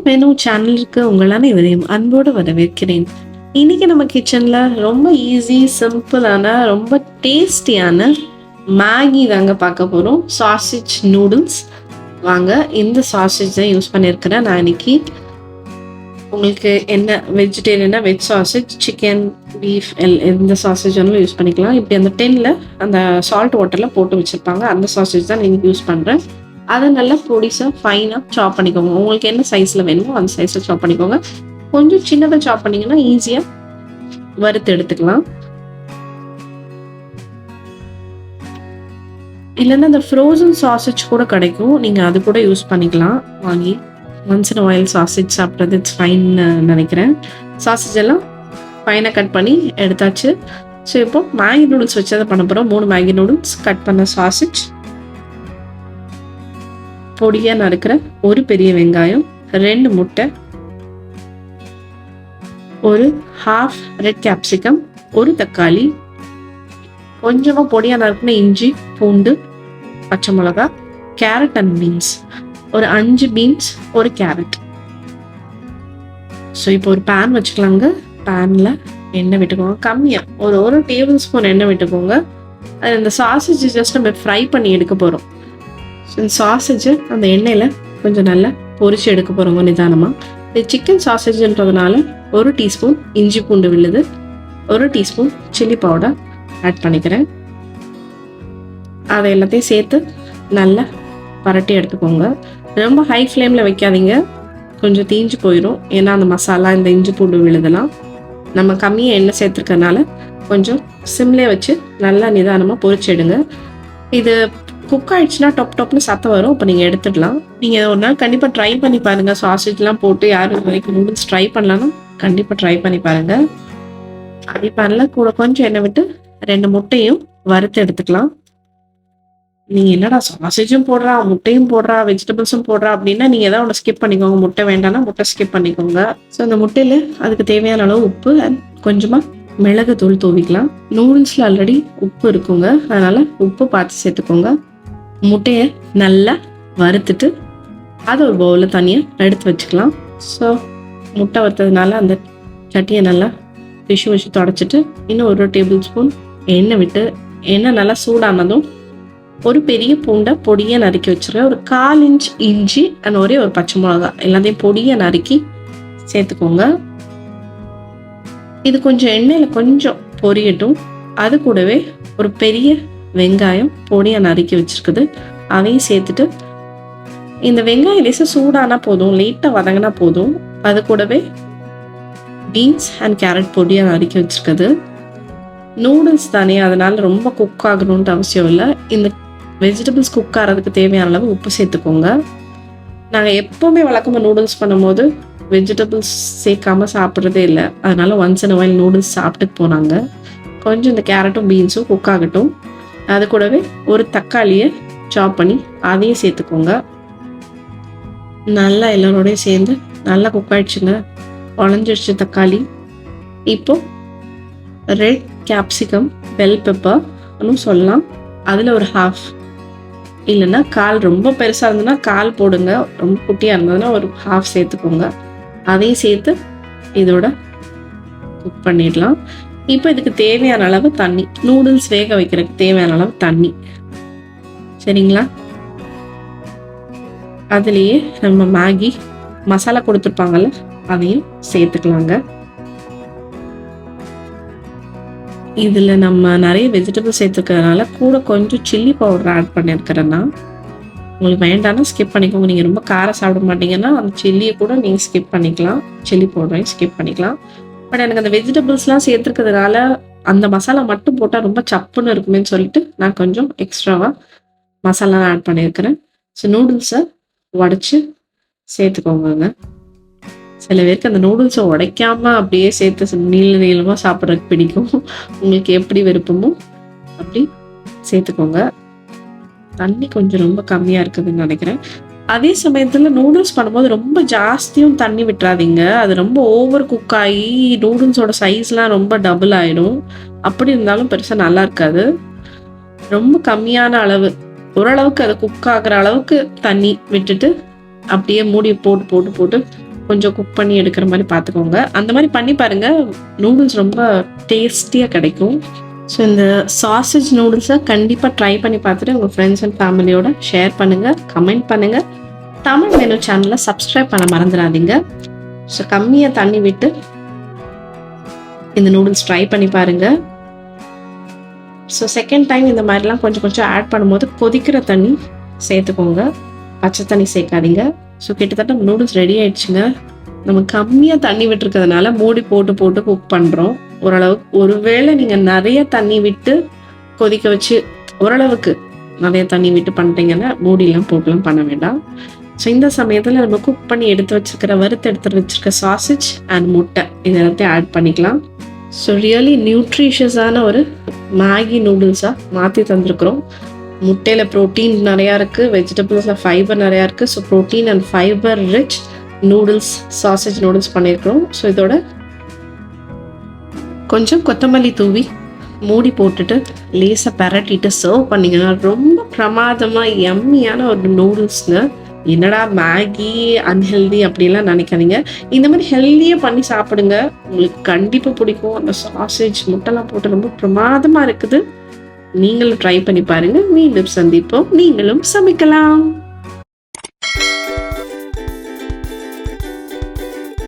Menu சேனலுக்கு உங்கள் அனைவரையும் அன்போடு வரவேற்கிறேன். இன்னைக்கு நம்ம கிச்சன்ல ரொம்ப ஈஸி சிம்பிளான ரொம்ப டேஸ்டியான மேகி தாங்க பார்க்க போகிறோம். Sausage noodles. வாங்க, இந்த சாசேஜ் தான் யூஸ் பண்ணியிருக்கிறேன் நான் இன்னைக்கு. உங்களுக்கு என்ன வெஜிடேரியனா வெஜ் சாசேஜ், சிக்கன், பீஃப் எந்த சாசேஜ் வேணாலும் யூஸ் பண்ணிக்கலாம். இப்படி அந்த டென்னில் அந்த சால்ட் வாட்டரில் போட்டு வச்சுருப்பாங்க, அந்த சாசேஜ் தான் நான் யூஸ் பண்ணுறேன். அதை நல்லா பொடிசாக ஃபைனாக சாப் பண்ணிக்கோங்க. உங்களுக்கு என்ன சைஸில் வேணுமோ அந்த சைஸில் சாப் பண்ணிக்கோங்க. கொஞ்சம் சின்னதாக சாப் பண்ணிங்கன்னா ஈஸியாக வறுத்து எடுத்துக்கலாம். இல்லைன்னா இந்த ஃப்ரோசன் சாசேஜ் கூட கிடைக்கும், நீங்கள் அது கூட யூஸ் பண்ணிக்கலாம் வாங்கி. ஒன்ஸ் இன் ஆயில் சாசேஜ் சாப்பிட்றது இட்ஸ் ஃபைன்னு நினைக்கிறேன். சாசேஜ் எல்லாம் ஃபைனாக கட் பண்ணி எடுத்தாச்சு. ஸோ இப்போ மேகி நூடுல்ஸ் வச்சு அதை பண்ண போகிறோம். 3 மேகி நூடுல்ஸ், கட் பண்ண சாசேஜ், பொடியாக நறுக்கிற ஒரு பெரிய வெங்காயம், 2 முட்டை, ஒரு ஹாஃப் ரெட் கேப்சிகம், ஒரு தக்காளி, கொஞ்சமாக பொடியாக நறுக்கின இஞ்சி, பூண்டு, பச்சை மிளகா, கேரட் அண்ட் பீன்ஸ், ஒரு 5 பீன்ஸ், ஒரு கேரட். ஸோ இப்போ ஒரு பேன் வச்சுக்கலாங்க. பேனில் எண்ணெய் விட்டுக்கோங்க. கம்மியாக ஒரு டேபிள் ஸ்பூன் எண்ணெய் விட்டுக்கோங்க. அது இந்த சாசேஜ் ஜஸ்ட் நம்ம ஃப்ரை பண்ணி எடுக்க போகிறோம். இந்த சாசேஜை அந்த எண்ணெயில் கொஞ்சம் நல்லா பொரிச்சு எடுக்க போகிறோங்க நிதானமாக. இது சிக்கன் சாசேஜ்ன்றதுனால 1 டீஸ்பூன் இஞ்சி பூண்டு விழுது, 1 டீஸ்பூன் சில்லி பவுடர் ஆட் பண்ணிக்கிறேன். அதை எல்லாத்தையும் சேர்த்து நல்லா பரட்டி எடுத்துக்கோங்க. ரொம்ப ஹை ஃப்ளேமில் வைக்காதீங்க, கொஞ்சம் தீஞ்சு போயிடும். ஏன்னா அந்த மசாலா இந்த இஞ்சி பூண்டு விழுதெல்லாம் நம்ம கம்மியாக எண்ணெய் சேர்த்துருக்கறனால கொஞ்சம் சிம்லே வச்சு நல்லா நிதானமாக பொரிச்சு எடுங்க. இது குக் ஆயிடுச்சுன்னா டொப்னு சத்தம் வரும். இப்போ நீங்கள் எடுத்துடலாம். நீங்கள் ஒரு நாள் கண்டிப்பாக ட்ரை பண்ணி பாருங்கள். சாசேஜ்லாம் போட்டு யாரும் இது வரைக்கும் நூடுல்ஸ் ட்ரை பண்ணலான்னா கண்டிப்பாக ட்ரை பண்ணி பாருங்கள். அதே பேனில் கூட கொஞ்சம் எண்ணெய் விட்டு 2 முட்டையும் வறுத்து எடுத்துக்கலாம். நீங்கள் என்னடா சாசேஜும் போடுறா, முட்டையும் போடுறா, வெஜிடபிள்ஸும் போடுறா அப்படின்னா நீங்கள் ஏதாவது ஒன்று ஸ்கிப் பண்ணிக்கோங்க. முட்டை வேண்டாம்னா முட்டை ஸ்கிப் பண்ணிக்கோங்க. ஸோ அந்த முட்டையில் அதுக்கு தேவையான அளவு உப்பு அண்ட் கொஞ்சமாக மிளகு தூள் தூவிக்கலாம். நூடுல்ஸில் ஆல்ரெடி உப்பு இருக்குங்க, அதனால் உப்பு பார்த்து சேர்த்துக்கோங்க. முட்டையை நல்லா வறுத்துட்டு அதை ஒரு பவுலில் தனியாக எடுத்து வச்சுக்கலாம். ஸோ முட்டை வறுத்ததுனால அந்த சட்டியை நல்லா டிஷ்யூ வச்சு தொடச்சிட்டு இன்னும் 1 டேபிள் ஸ்பூன் எண்ணெய் விட்டு, எண்ணெய் நல்லா சூடானதும் ஒரு பெரிய பூண்டை பொடியை நறுக்கி வச்சுருக்கேன். ஒரு 1/4 இன்ச் இஞ்சி அண்ட் ஒரே ஒரு பச்சை மிளகா எல்லாத்தையும் பொடியை நறுக்கி சேர்த்துக்கோங்க. இது கொஞ்சம் எண்ணெயில் கொஞ்சம் பொரியட்டும். அது கூடவே ஒரு பெரிய வெங்காயம் பொடியை நறுக்கி வச்சிருக்குது, அதையும் சேர்த்துட்டு இந்த வெங்காயம் லேசாக சூடானா போதும், லைட்டாக வதங்கினா போதும். அது கூடவே பீன்ஸ் அண்ட் கேரட் பொடியாக நறுக்கி வச்சிருக்குது. நூடுல்ஸ் தானே, அதனால ரொம்ப குக் ஆகணும்ன்ற அவசியம் இல்லை. இந்த வெஜிடபிள்ஸ் குக் ஆகிறதுக்கு தேவையான அளவு உப்பு சேர்த்துக்கோங்க. நாங்கள் எப்போவுமே வழக்கமாக நூடுல்ஸ் பண்ணும்போது வெஜிடபிள்ஸ் சேர்க்காம சாப்பிட்றதே இல்லை, அதனால ஒன்ஸ் இன் ஆயில் நூடுல்ஸ் சாப்பிட்டு போனாங்க. கொஞ்சம் இந்த கேரட்டும் பீன்ஸும் குக் ஆகட்டும். அது கூடவே ஒரு தக்காளியை சாப் பண்ணி அதையும் சேர்த்துக்கோங்க. நல்லா எல்லாரோடையும் சேர்ந்து நல்லா குக் ஆயிடுச்சுங்க, உடஞ்சிடுச்சு தக்காளி. இப்போ ரெட் கேப்சிகம், பெல் பெப்பர்னு சொல்லலாம், அதில் ஒரு ஹாஃப், இல்லைன்னா 1/4. ரொம்ப பெருசாக இருந்ததுன்னா 1/4 போடுங்க, ரொம்ப குட்டியாக இருந்ததுன்னா ஒரு ஹாஃப் சேர்த்துக்கோங்க. அதையும் சேர்த்து இதோட குக் பண்ணிடலாம். இப்போ இதுக்கு தேவையான அளவு தண்ணி, நூடுல்ஸ் வேக வைக்கிறதுக்கு தேவையான அளவு தண்ணி, சரிங்களா? அதுலேயே நம்ம மேகி மசாலா கொடுத்துருப்பாங்கல்ல, அதையும் சேர்த்துக்கலாங்க. இதில் நம்ம நிறைய வெஜிடபிள் சேர்த்துக்கிறதுனால கூட கொஞ்சம் சில்லி பவுடர் ஆட் பண்ணியிருக்கிறேன்னா, உங்களுக்கு வேண்டாம்னா ஸ்கிப் பண்ணிக்கோங்க. நீங்கள் ரொம்ப காரம் சாப்பிட மாட்டீங்கன்னா அந்த சில்லியை கூட நீங்கள் ஸ்கிப் பண்ணிக்கலாம், சில்லி பவுடரையும் ஸ்கிப் பண்ணிக்கலாம். பட் எனக்கு அந்த வெஜிடபிள்ஸ்லாம் சேர்த்துக்கிறதுனால அந்த மசாலா மட்டும் போட்டால் ரொம்ப சப்புன்னு இருக்குமேன்னு சொல்லிட்டு நான் கொஞ்சம் எக்ஸ்ட்ராவாக மசாலா ஆட் பண்ணியிருக்கிறேன். ஸோ நூடுல்ஸை உடச்சி சேர்த்துக்கோங்க. சில பேருக்கு அந்த நூடுல்ஸை உடைக்காம அப்படியே சேர்த்து நீளமாக சாப்பிட்றதுக்கு பிடிக்கும். உங்களுக்கு எப்படி விருப்பமோ அப்படி சேர்த்துக்கோங்க. தண்ணி கொஞ்சம் ரொம்ப கம்மியாக இருக்குதுன்னு நினைக்கிறேன். அதே சமயத்தில் நூடுல்ஸ் பண்ணும்போது ரொம்ப ஜாஸ்தியும் தண்ணி விட்டுறாதீங்க. அது ரொம்ப ஓவர் குக் ஆகி நூடுல்ஸோட சைஸ்லாம் ரொம்ப டபுள் ஆகிடும். அப்படி இருந்தாலும் பெருசாக நல்லா இருக்காது. ரொம்ப கம்மியான அளவு, ஓரளவுக்கு அது குக் ஆகிற அளவுக்கு தண்ணி விட்டுட்டு அப்படியே மூடி போட்டு கொஞ்சம் குக் பண்ணி எடுக்கிற மாதிரி பார்த்துக்கோங்க. அந்த மாதிரி பண்ணி பாருங்கள், நூடுல்ஸ் ரொம்ப டேஸ்டியாக கிடைக்கும். ஸோ இந்த சாசேஜ் நூடுல்ஸை கண்டிப்பாக ட்ரை பண்ணி பார்த்துட்டு உங்கள் ஃப்ரெண்ட்ஸ் அண்ட் ஃபேமிலியோட ஷேர் பண்ணுங்கள், கமெண்ட் பண்ணுங்கள். தமிழ் மெனு சேனலை சப்ஸ்கிரைப் பண்ண மறந்துடாதீங்க. ஸோ கம்மியாக தண்ணி விட்டு இந்த நூடுல்ஸ் ட்ரை பண்ணி பாருங்கள். ஸோ செகண்ட் டைம் இந்த மாதிரிலாம் கொஞ்சம் கொஞ்சம் ஆட் பண்ணும்போது கொதிக்கிற தண்ணி சேர்த்துக்கோங்க, பச்சை தண்ணி சேர்க்காதீங்க. ஸோ கிட்டத்தட்ட நூடுல்ஸ் ரெடி ஆயிடுச்சுங்க. நம்ம கம்மியாக தண்ணி விட்டுருக்கிறதுனால மூடி போட்டு போட்டு குக் பண்ணுறோம். ஓரளவுக்கு ஒருவேளை நீங்கள் நிறைய தண்ணி விட்டு கொதிக்க வச்சு ஓரளவுக்கு நிறைய தண்ணி விட்டு பண்ணிட்டீங்கன்னா மூடிலாம் போட்டுலாம் பண்ண வேண்டாம். ஸோ இந்த சமயத்தில் நம்ம குக் பண்ணி எடுத்து வச்சிருக்க சாசேஜ் அண்ட் முட்டை இது எல்லாத்தையும் ஆட் பண்ணிக்கலாம். ஸோ ரியலி நியூட்ரிஷியஸான ஒரு மேகி நூடுல்ஸாக மாற்றி தந்துருக்குறோம். முட்டையில் ப்ரோட்டீன் நிறையா இருக்குது, வெஜிடபிள்ஸில் ஃபைபர் நிறையா இருக்குது. So protein and fibre rich noodles, sausage noodles பண்ணியிருக்கிறோம். ஸோ இதோட கொஞ்சம் கொத்தமல்லி தூவி மூடி போட்டுட்டு லேசாக பரட்டிட்டு சர்வ் பண்ணிங்கன்னா ரொம்ப பிரமாதமாக எம்மியான ஒரு நூடுல்ஸுங்க. என்னடா மேகி அன்ஹெல்தி அப்படிலாம் நினைக்காதீங்க. இந்த மாதிரி ஹெல்த்தியாக பண்ணி சாப்பிடுங்க, உங்களுக்கு கண்டிப்பாக பிடிக்கும். அந்த சாசேஜ் முட்டைலாம் போட்டு ரொம்ப பிரமாதமாக இருக்குது. நீங்களும் ட்ரை பண்ணி பாருங்கள். மீண்டும் சந்திப்போம். நீங்களும் சமைக்கலாம்.